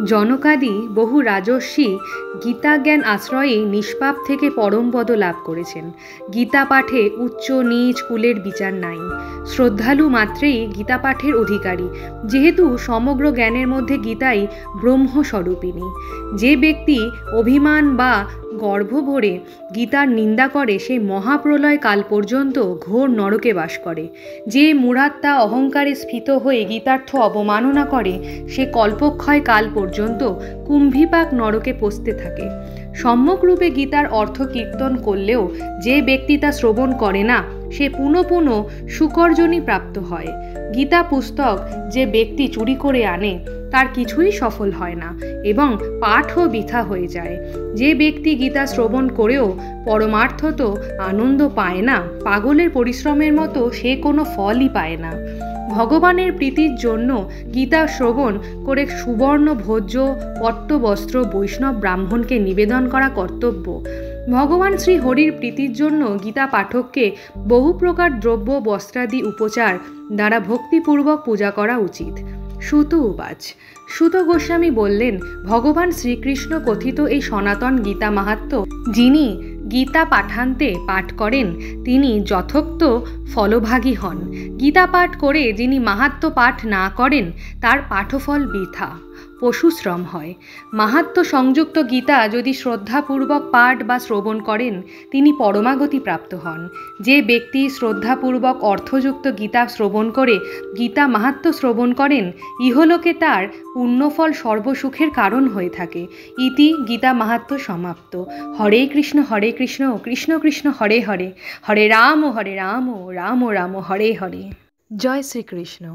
জনকাদি বহু রাজর্ষি গীতা জ্ঞান আশ্রয়ে নিষ্পাপ থেকে পরমপদ লাভ করেছেন। গীতা পাঠে উচ্চ নীচ কুলের বিচার নাই। শ্রদ্ধালু মাত্রেই গীতা পাঠের অধিকারী, যেহেতু সমগ্র জ্ঞানের মধ্যে গীতাই ব্রহ্মস্বরূপিণী। যে ব্যক্তি অভিমান বা গর্ভ ভরে গীতার নিন্দা করে সে মহাপ্রলয় কাল পর্যন্ত ঘোর নরকে বাস করে। যে মূঢ়াত্মা অহংকারে স্ফীত হয়ে গীতার্থ অবমাননা করে সে কল্পক্ষয় কাল পর্যন্ত কুম্ভীপাক নরকে পচতে থাকে। সম্যকরূপে গীতার অর্থ কীর্তন করলেও যে ব্যক্তি তা শ্রবণ করে না সে পুনঃ পুনঃ সুকর্জনী প্রাপ্ত হয়। গীতা পুস্তক যে ব্যক্তি চুরি করে আনে তার কিছুই সফল হয় না এবং পাঠও বৃথা হয়ে যায়। যে ব্যক্তি গীতা শ্রবণ করেও পরমার্থত আনন্দ পায় না, পাগলের পরিশ্রমের মতো সে কোনো ফলই পায় না। ভগবানের প্রীতির জন্য গীতা শ্রবণ করে সুবর্ণ ভোজ্য পট্টবস্ত্র বৈষ্ণব ব্রাহ্মণকে নিবেদন করা কর্তব্য। ভগবান শ্রী হরির প্রীতির জন্য গীতা পাঠককে বহু প্রকার দ্রব্য বস্ত্রাদি উপচার দ্বারা ভক্তিপূর্বক পূজা করা উচিত। সুত উবাচ। সুত গোস্বামী বললেন, ভগবান শ্রীকৃষ্ণ কথিত এই সনাতন গীতা মাহাত্ম্য যিনি গীতা পাঠান্তে পাঠ করেন তিনি যথোক্ত ফলভাগী হন। গীতা পাঠ করে যিনি মাহাত্ম্য পাঠ না করেন তার পাঠফল বৃথা, পশুশ্রম হয়। মাহাত্ম্য সংযুক্ত গীতা যদি শ্রদ্ধাপূর্বক পাঠ বা শ্রবণ করেন তিনি পরমাগতি প্রাপ্ত হন। যে ব্যক্তি শ্রদ্ধাপূর্বক অর্থযুক্ত গীতা শ্রবণ করে গীতা মাহাত্ম্য শ্রবণ করেন ইহলোকে তার পুণ্যফল সর্বসুখের কারণ হয়ে থাকে। ইতি গীতা মাহাত্ম্য সমাপ্ত। হরে কৃষ্ণ কৃষ্ণ কৃষ্ণ হরে হরে, হরে রাম রাম রাম হরে হরে। জয় শ্রীকৃষ্ণ।